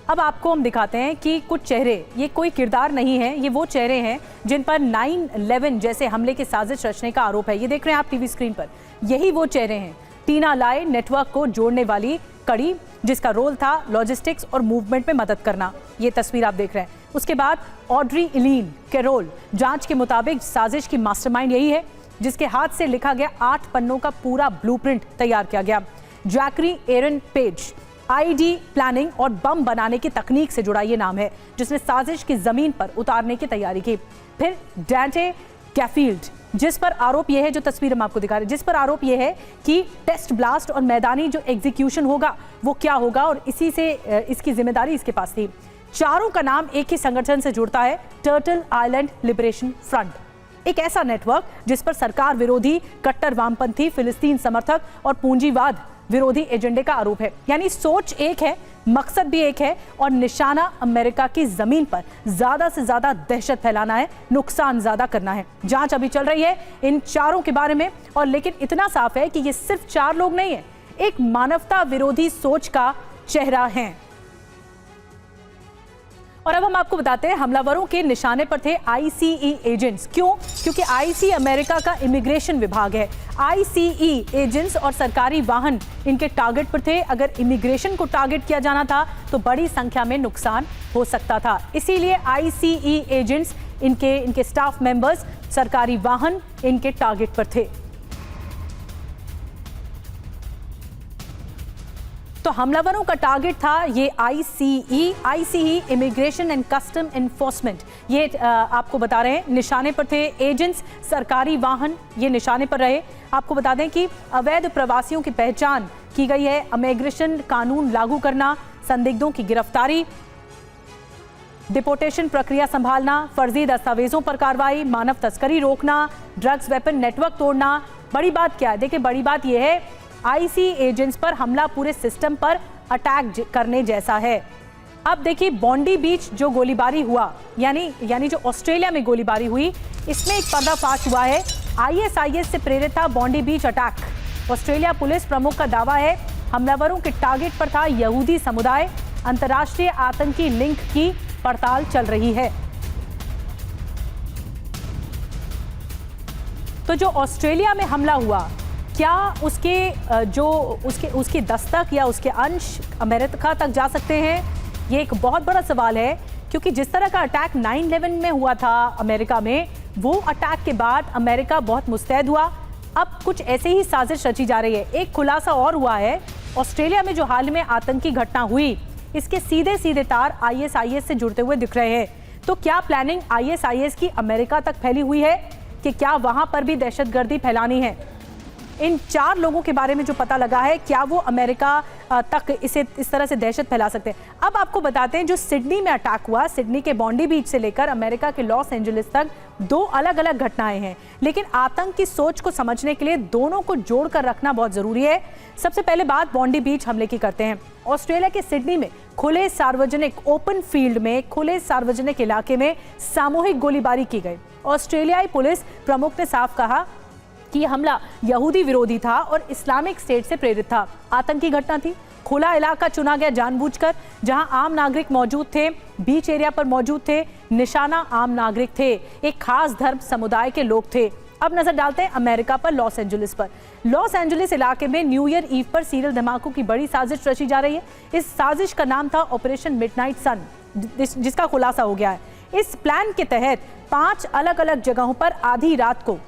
अब आपको हम दिखाते हैं कि कुछ चेहरे, ये कोई किरदार नहीं है, ये वो चेहरे हैं जिन पर 9/11 जैसे हमले की साजिश रचने का आरोप है। ये देख रहे हैं आप टीवी स्क्रीन पर, यही वो चेहरे हैं। टीना लाए नेटवर्क को जोड़ने वाली कड़ी, जिसका रोल था लॉजिस्टिक्स और मूवमेंट में मदद करना। ये तस्वीर आप देख रहे हैं। उसके बाद ऑड्री इलीन कैरोल, जांच के मुताबिक साजिश की मास्टरमाइंड यही है, जिसके हाथ से लिखा गया 8 पन्नों का पूरा ब्लूप्रिंट तैयार किया गया। जैकरी एरन पेज, आईडी प्लानिंग और बम बनाने की तकनीक से जुड़ा ये नाम है, जिसने साजिश की जमीन पर उतारने की तैयारी की। फिर डेंटे कैफील्ड, जिस पर आरोप यह है, जो तस्वीर हम आपको दिखा रहे हैं, जिस पर आरोप यह है कि टेस्ट ब्लास्ट और मैदानी जो एग्जीक्यूशन होगा वो क्या होगा, और इसी से इसकी जिम्मेदारी इसके पास थी। चारों का नाम एक ही संगठन से जुड़ता है, टर्टल आइलैंड लिबरेशन फ्रंट, एक ऐसा नेटवर्क जिस पर सरकार विरोधी, कट्टर वामपंथी, फिलिस्तीन समर्थक और पूंजीवाद विरोधी एजेंडे का आरोप है। यानी सोच एक है, मकसद भी एक है, और निशाना अमेरिका की जमीन पर ज्यादा से ज्यादा दहशत फैलाना है, नुकसान ज्यादा करना है। जांच अभी चल रही है इन चारों के बारे में, और लेकिन इतना साफ है कि ये सिर्फ 4 लोग नहीं है, एक मानवता विरोधी सोच का चेहरा है। और अब हम आपको बताते हैं, हमलावरों के निशाने पर थे आईसीई एजेंट्स। क्यों? क्योंकि आईसी अमेरिका का इमिग्रेशन विभाग है। आईसीई एजेंट्स और सरकारी वाहन इनके टारगेट पर थे। अगर इमिग्रेशन को टारगेट किया जाना था तो बड़ी संख्या में नुकसान हो सकता था, इसीलिए आईसीई एजेंट्स, इनके स्टाफ मेंबर्स, सरकारी वाहन इनके टारगेट पर थे। तो हमलावरों का टारगेट था ये ICE immigration and custom enforcement. ये आपको बता रहे हैं, निशाने पर थे एजेंट्स, सरकारी वाहन ये निशाने पर रहे। आपको बता दें कि अवैध प्रवासियों की पहचान की गई है, इमिग्रेशन कानून लागू करना, संदिग्धों की गिरफ्तारी, डिपोर्टेशन प्रक्रिया संभालना, फर्जी दस्तावेजों पर कार्रवाई, मानव तस्करी रोकना, ड्रग्स वेपन नेटवर्क तोड़ना। बड़ी बात क्या है? देखिए, बड़ी बात यह है, आईसी एजेंट्स पर हमला पूरे सिस्टम पर अटैक करने जैसा है। अब देखिए, बॉन्डी बीच जो गोलीबारी हुआ, यानी जो ऑस्ट्रेलिया में गोलीबारी हुई, इसमें एक पर्दाफाश हुआ है। आईएसआईएस से प्रेरित था बॉन्डी बीच अटैक। ऑस्ट्रेलिया पुलिस प्रमुख का दावा है हमलावरों के टारगेट पर था यहूदी समुदाय। अंतर्राष्ट्रीय आतंकी लिंक की पड़ताल चल रही है। तो जो ऑस्ट्रेलिया में हमला हुआ, क्या उसकी दस्तक या उसके अंश अमेरिका तक जा सकते हैं? ये एक बहुत बड़ा सवाल है, क्योंकि जिस तरह का अटैक 9/11 में हुआ था अमेरिका में, वो अटैक के बाद अमेरिका बहुत मुस्तैद हुआ। अब कुछ ऐसे ही साजिश रची जा रही है। एक खुलासा और हुआ है, ऑस्ट्रेलिया में जो हाल में आतंकी घटना हुई, इसके सीधे सीधे तार आईएसआईएस से जुड़ते हुए दिख रहे हैं। तो क्या प्लानिंग आईएसआईएस की अमेरिका तक फैली हुई है, कि क्या वहां पर भी दहशतगर्दी फैलानी है? इन 4 लोगों के बारे में जो पता लगा है, क्या वो अमेरिका तक इसे इस तरह से दहशत फैला सकते हैं? अब आपको बताते हैं, जो सिडनी में अटैक हुआ, सिडनी के बॉन्डी बीच से लेकर अमेरिका के लॉस एंजलिस तक 2 अलग अलग घटनाएं हैं, लेकिन आतंक की सोच को समझने के लिए दोनों को जोड़कर रखना बहुत जरूरी है। सबसे पहले बात बॉन्डी बीच हमले की करते हैं। ऑस्ट्रेलिया के सिडनी में खुले सार्वजनिक ओपन फील्ड में, खुले सार्वजनिक इलाके में सामूहिक गोलीबारी की गई। ऑस्ट्रेलियाई पुलिस प्रमुख ने साफ कहा कि यह हमला यहूदी विरोधी था और इस्लामिक स्टेट से प्रेरित था। आतंकी घटना थी। खुला इलाका चुना गया जानबूझकर, जहां आम नागरिक मौजूद थे, बीच एरिया पर मौजूद थे, निशाना आम नागरिक थे, एक खास धर्म समुदाय के लोग थे। अब नजर डालते हैं अमेरिका पर, लॉस एंजलिस पर। लॉस एंजलिस इलाके में न्यू ईयर ईव पर सीरियल धमाकों की बड़ी साजिश रची जा रही है। इस साजिश का नाम था ऑपरेशन मिडनाइट सन, जिसका खुलासा हो गया है। इस प्लान के तहत 5 अलग अलग जगहों पर आधी रात को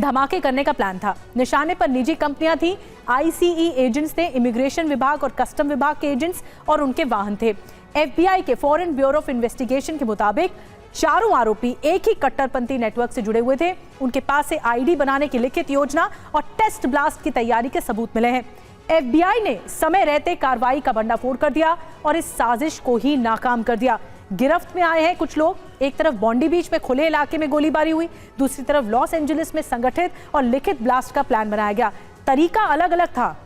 धमाके करने का प्लान था। निशाने पर निजी कंपनियां थी, आईसीई एजेंट्स थे, इमिग्रेशन विभाग और कस्टम विभाग के एजेंट्स और उनके वाहन थे। एफबीआई के फॉरेन ब्यूरो ऑफ इन्वेस्टिगेशन के मुताबिक चारों आरोपी एक ही कट्टरपंथी नेटवर्क से जुड़े हुए थे। उनके पास से आईडी बनाने की लिखित योजना और टेस्ट ब्लास्ट की तैयारी के सबूत मिले हैं। एफबीआई ने समय रहते कार्रवाई का भंडाफोड़ कर दिया और इस साजिश को ही नाकाम कर दिया। गिरफ्त में आए हैं कुछ लोग। एक तरफ बॉन्डी बीच में खुले इलाके में गोलीबारी हुई, दूसरी तरफ लॉस एंजलिस में संगठित और लिखित ब्लास्ट का प्लान बनाया गया। तरीका अलग अलग था,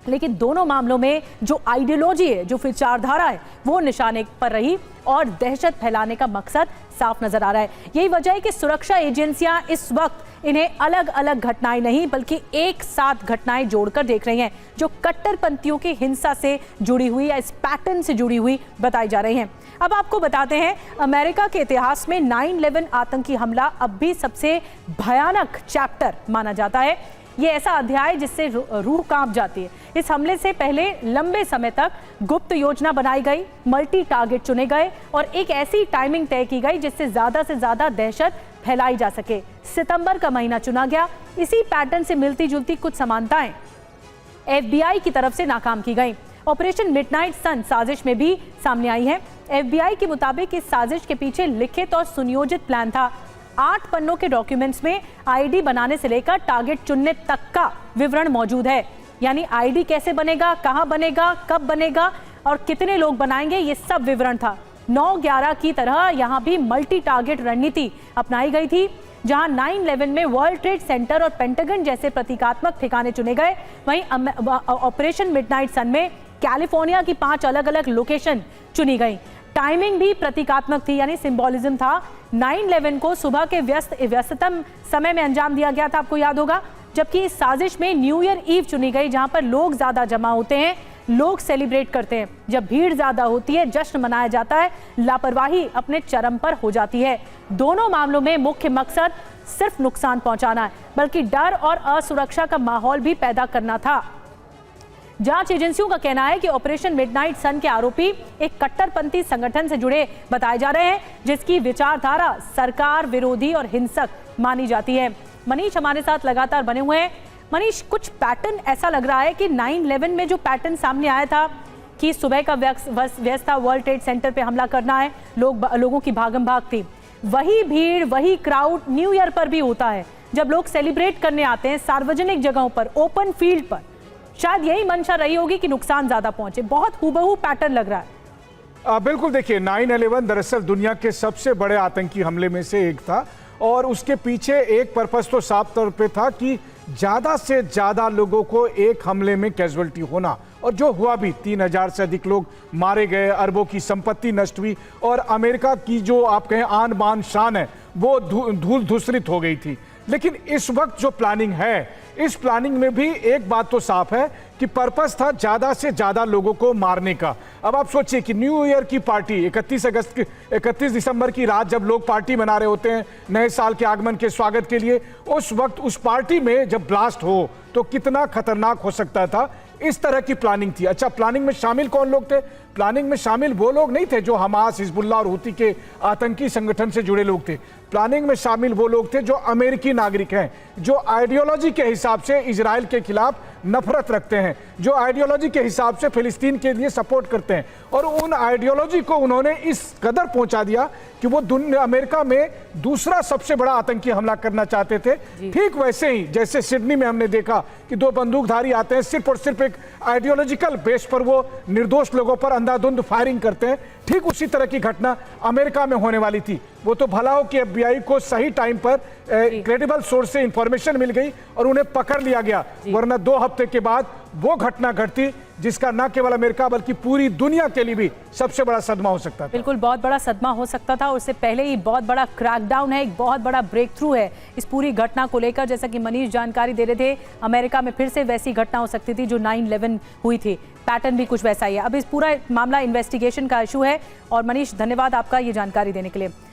लेकिन दोनों मामलों में जो आइडियोलॉजी है, जो विचारधारा है, वो निशाने पर रही और दहशत फैलाने का मकसद साफ नजर आ रहा है। यही वजह है कि सुरक्षा एजेंसियां इस वक्त इन्हें अलग अलग घटनाएं नहीं बल्कि एक साथ घटनाएं जोड़कर देख रही हैं, जो कट्टरपंथियों की हिंसा से जुड़ी हुई या इस पैटर्न से जुड़ी हुई बताई जा रही हैं। अब आपको बताते हैं, अमेरिका के इतिहास में 9/11 आतंकी हमला अब भी सबसे भयानक चैप्टर माना जाता है। ये ऐसा अध्याय जिससे रूह कांप जाती है। इस हमले से पहले लंबे समय तक गुप्त योजना बनाई गई, मल्टी टारगेट चुने गए और एक ऐसी टाइमिंग तय की गई जिससे ज्यादा से ज्यादा दहशत फैलाई जा सके। सितंबर का महीना चुना गया। इसी पैटर्न से मिलती जुलती कुछ समानताएं FBI की तरफ से नाकाम की गई। ऑपरेशन मिडनाइट सन साजिश में भी सामने आई है। FBI के मुताबिक इस साजिश के पीछे लिखित और सुनियोजित प्लान था। 8 पन्नों के डॉक्यूमेंट्स में आईडी बनाने से लेकर टारगेट चुनने तक का विवरण मौजूद है। यानी आईडी कैसे बनेगा, कहां बनेगा, कब बनेगा और कितने लोग बनाएंगे, ये सब विवरण था। 9/11 की तरह यहां भी मल्टी टारगेट रणनीति अपनाई गई थी। जहां 9/11 में वर्ल्ड ट्रेड सेंटर और पेंटागन जैसे प्रतीकात्मक ठिकाने चुने गए, वहीं ऑपरेशन मिडनाइट सन में कैलिफोर्निया की 5 अलग अलग लोकेशन चुनी गई। टाइमिंग भी प्रतीकात्मक थी, यानी सिंबॉलिज्म था। 9/11 को सुबह के व्यस्ततम समय में अंजाम दिया गया था, आपको याद होगा। जबकि इस साजिश में न्यू ईयर ईव चुनी गई, जहां पर लोग ज्यादा जमा होते हैं, लोग सेलिब्रेट करते हैं। जब भीड़ ज्यादा होती है, जश्न मनाया जाता है, लापरवाही अपने चरम पर हो जाती है। दोनों मामलों में मुख्य मकसद सिर्फ नुकसान पहुंचाना है, बल्कि डर और असुरक्षा का माहौल भी पैदा करना था। जांच एजेंसियों का कहना है कि ऑपरेशन मिडनाइट सन के आरोपी एक कट्टरपंथी संगठन से जुड़े बताए जा रहे हैं, जिसकी विचारधारा सरकार विरोधी और हिंसक मानी जाती है। मनीष हमारे साथ लगातार बने हुए हैं। मनीष, कुछ पैटर्न ऐसा लग रहा है कि 9/11 में जो पैटर्न सामने आया था कि सुबह का व्यस्त था, वर्ल्ड ट्रेड सेंटर पे हमला करना है, लोगों की भागम भाग थी, वही भीड़, वही क्राउड न्यू ईयर पर भी होता है। जब लोग सेलिब्रेट करने आते हैं सार्वजनिक जगहों पर, ओपन फील्ड पर, शायद यही मंशा रही होगी कि नुकसान ज्यादा पहुंचे। बहुत हूबहू पैटर्न लग रहा है। बिल्कुल, देखिए 9/11 दरअसल दुनिया के सबसे बड़े आतंकी हमले में से एक था और उसके पीछे एक पर्पस तो साफ तौर पे था कि ज्यादा से ज्यादा लोगों को एक हमले में कैजुअलिटी होना, और जो हुआ भी। 3000 से अधिक लोग मारे गए, अरबों की संपत्ति नष्ट हुई और अमेरिका की जो आप कहें आन बान शान है वो धूल धूसरित हो गई थी। लेकिन इस वक्त जो प्लानिंग है, इस प्लानिंग में भी एक बात तो साफ है कि पर्पस था ज्यादा से ज्यादा लोगों को मारने का। अब आप सोचिए कि न्यू ईयर की पार्टी 31 दिसंबर की रात जब लोग पार्टी मना रहे होते हैं नए साल के आगमन के स्वागत के लिए, उस वक्त उस पार्टी में जब ब्लास्ट हो तो कितना खतरनाक हो सकता था। इस तरह की प्लानिंग थी। अच्छा, प्लानिंग में शामिल कौन लोग थे? प्लानिंग में शामिल वो लोग नहीं थे जो हमास, हिजबुल्लाह और हुती के आतंकी संगठन से जुड़े लोग थे। प्लानिंग में शामिल वो लोग थे जो अमेरिकी नागरिक हैं, जो आइडियोलॉजी के हिसाब से इजराइल के खिलाफ नफरत रखते हैं, जो आइडियोलॉजी के हिसाब से फिलिस्तीन के लिए सपोर्ट करते हैं। और उन आइडियोलॉजी को उन्होंने इस कदर पहुंचा दिया कि वो अमेरिका में दूसरा सबसे बड़ा आतंकी हमला करना चाहते थे। ठीक वैसे ही जैसे सिडनी में हमने देखा कि 2 बंदूकधारी आते हैं, सिर्फ और सिर्फ एक आइडियोलॉजिकल बेस पर वो निर्दोष लोगों पर अंधाधुंध फायरिंग करते हैं। ठीक उसी तरह की घटना अमेरिका में होने वाली थी। वो तो भला हो कि FBI को सही टाइम पर क्रेडिबल सोर्स से इंफॉर्मेशन मिल गई और उन्हें पकड़ लिया गया, वरना 2 हफ्ते के बाद वो घटना घटती जिसका न केवल अमेरिका बल्कि पूरी दुनिया के लिए भी सबसे बड़ा सदमा हो सकता था। बिल्कुल, बहुत बड़ा सदमा हो सकता था। उससे पहले ही बहुत बड़ा क्रैकडाउन है, एक बहुत बड़ा ब्रेक थ्रू है इस पूरी घटना को लेकर। जैसा कि मनीष जानकारी दे रहे थे, अमेरिका में फिर से वैसी घटना हो सकती थी जो 9/11 हुई थी। पैटर्न भी कुछ वैसा ही है। अब इस पूरा मामला इन्वेस्टिगेशन का इशू है। और मनीष, धन्यवाद आपका ये जानकारी देने के लिए।